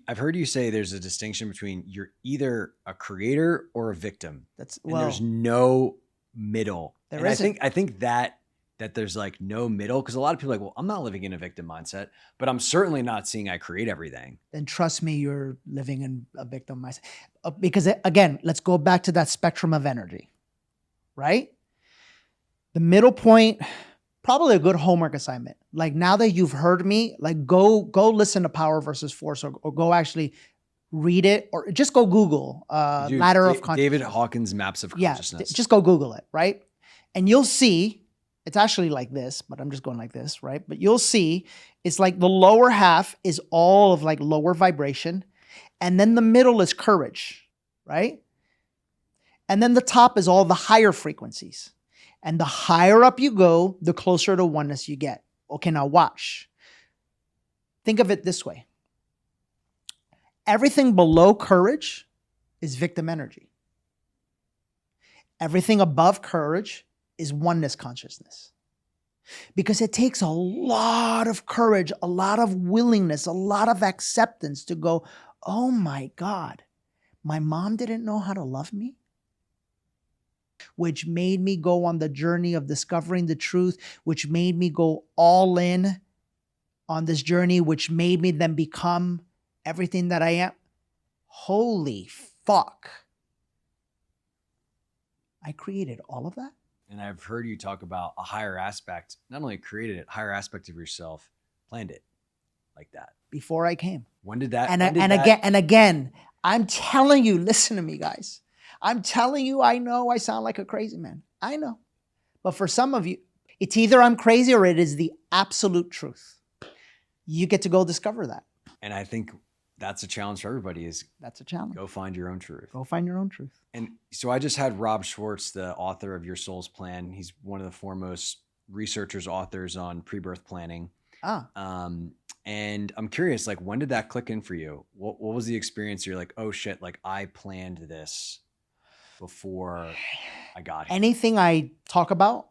I've heard you say there's a distinction between you're either a creator or a victim, and there's no middle. There isn't. isn't. I think that there's like no middle, because a lot of people are like, well, I'm not living in a victim mindset, but I'm certainly not seeing I create everything. Then trust me, you're living in a victim mindset. Because again, let's go back to that spectrum of energy, right? The middle point, probably a good homework assignment. Like now that you've heard me, like go listen to Power versus Force, or go actually read it, or just go Google Ladder of Consciousness. David Hawkins' Maps of Consciousness. Yeah, just go Google it, right? And you'll see, it's actually like this, but I'm just going like this, right? But you'll see it's like the lower half is all of like lower vibration, and then the middle is courage, right? And then the top is all the higher frequencies. And the higher up you go, the closer to oneness you get. Okay, now watch. Think of it this way. Everything below courage is victim energy. Everything above courage is oneness consciousness. Because it takes a lot of courage, a lot of willingness, a lot of acceptance to go, oh my God, my mom didn't know how to love me, which made me go on the journey of discovering the truth, which made me go all in on this journey, which made me then become everything that I am. Holy fuck. I created all of that. And I've heard you talk about a higher aspect, not only created it, higher aspect of yourself, planned it like that. Before I came. When did that? And again, I'm telling you, listen to me, guys. I'm telling you, I know I sound like a crazy man. I know. But for some of you, it's either I'm crazy or it is the absolute truth. You get to go discover that. And I think that's a challenge for everybody. That's a challenge. Go find your own truth. Go find your own truth. And so I just had Rob Schwartz, the author of Your Soul's Plan. He's one of the foremost researchers, authors on pre-birth planning. And I'm curious, like, when did that click in for you? What was the experience? You're like, oh shit, like I planned this before I got here. Anything I talk about,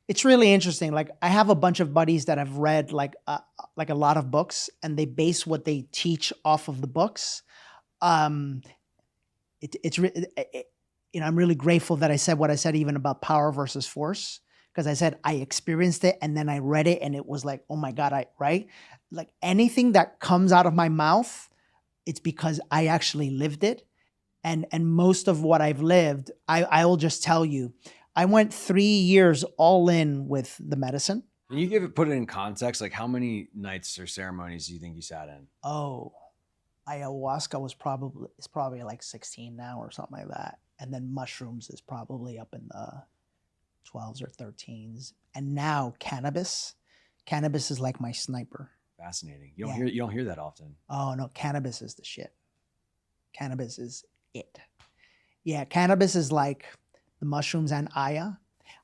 it's really interesting. Like I have a bunch of buddies that have read like a lot of books, and they base what they teach off of the books. I'm really grateful that I said what I said even about power versus force, because I said I experienced it and then I read it and it was like, oh my God, right? Like anything that comes out of my mouth, it's because I actually lived it. And most of what I've lived, I will just tell you, I went 3 years all in with the medicine. Can you put it in context? Like how many nights or ceremonies do you think you sat in? Oh, ayahuasca is probably like 16 now or something like that. And then mushrooms is probably up in the 12s or 13s. And now cannabis is like my sniper. Fascinating. You don't hear that often. Oh no, cannabis is the shit. Cannabis is it. Yeah, cannabis is like the mushrooms and aya.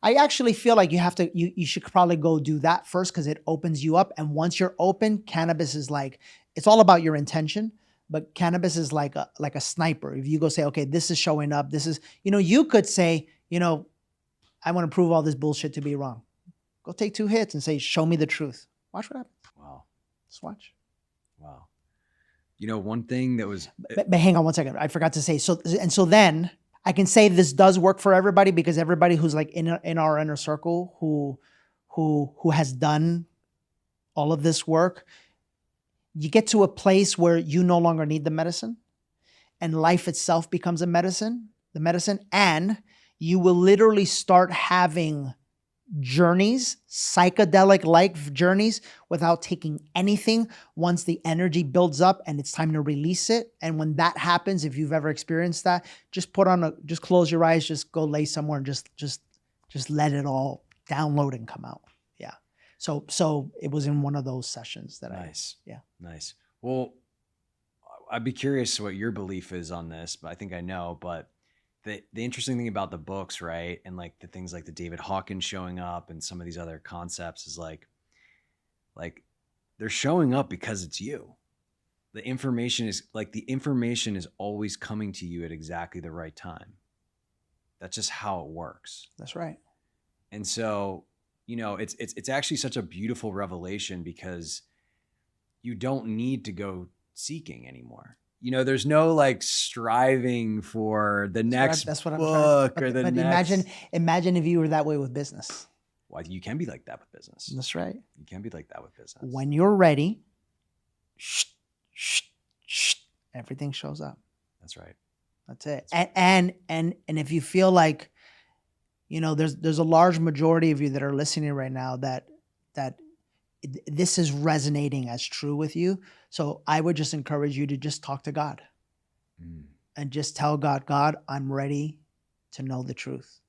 I actually feel like you should probably go do that first, because it opens you up. And once you're open, cannabis is like, it's all about your intention, but cannabis is like a sniper. If you go say, okay, this is showing up, this is, you could say, I want to prove all this bullshit to be wrong. Go take 2 hits and say, show me the truth. Watch what happens. Wow. Just watch. Wow. One thing that was... But hang on one second. I forgot to say, so then I can say this does work for everybody, because everybody who's like in our inner circle who has done all of this work, you get to a place where you no longer need the medicine, and life itself becomes the medicine, and you will literally start having journeys, psychedelic like journeys, without taking anything, once the energy builds up and it's time to release it. And when that happens, if you've ever experienced that, just just close your eyes, just go lay somewhere and just let it all download and come out. Yeah. So it was in one of those sessions that Nice. Yeah. Nice. Well, I'd be curious what your belief is on this, but I think I know, but the interesting thing about the books, right? And like the things like the David Hawkins showing up and some of these other concepts is like they're showing up because it's you. The information is always coming to you at exactly the right time. That's just how it works. That's right. And so, it's actually such a beautiful revelation, because you don't need to go seeking anymore. You know, there's no like striving for the next That's what I'm trying to. book or the But next. imagine if you were that way with business. Well, you can be like that with business. That's right. You can be like that with business. When you're ready, everything shows up. That's right. That's it. And if you feel like, you know, there's a large majority of you that are listening right now that this is resonating as true with you. So I would just encourage you to just talk to God and just tell God, God, I'm ready to know the truth.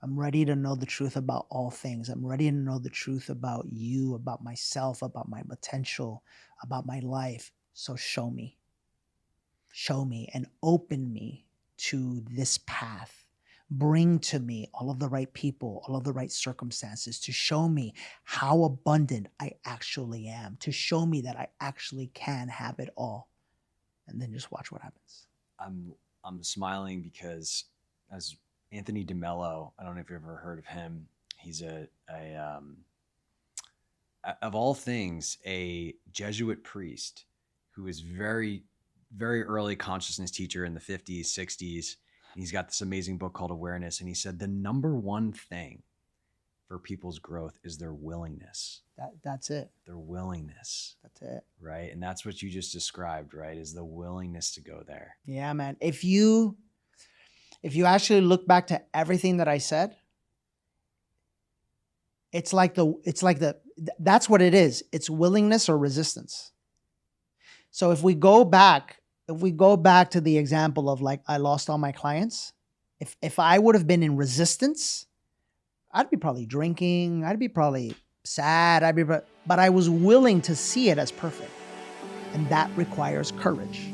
I'm ready to know the truth about all things. I'm ready to know the truth about you, about myself, about my potential, about my life. So show me and open me to this path. Bring to me all of the right people, all of the right circumstances to show me how abundant I actually am, to show me that I actually can have it all. And then just watch what happens. I'm smiling because as Anthony DeMello, I don't know if you've ever heard of him. He's of all things, a Jesuit priest who is very, very early consciousness teacher in the 50s, 60s. He's got this amazing book called Awareness. And he said the number one thing for people's growth is their willingness. That's it. Their willingness. That's it. Right. And that's what you just described, right? Is the willingness to go there. Yeah, man. If you actually look back to everything that I said, it's like that's what it is. It's willingness or resistance. So if we go back to the example of like, I lost all my clients, if I would have been in resistance, I'd be probably drinking, I'd be probably sad, but I was willing to see it as perfect. And that requires courage.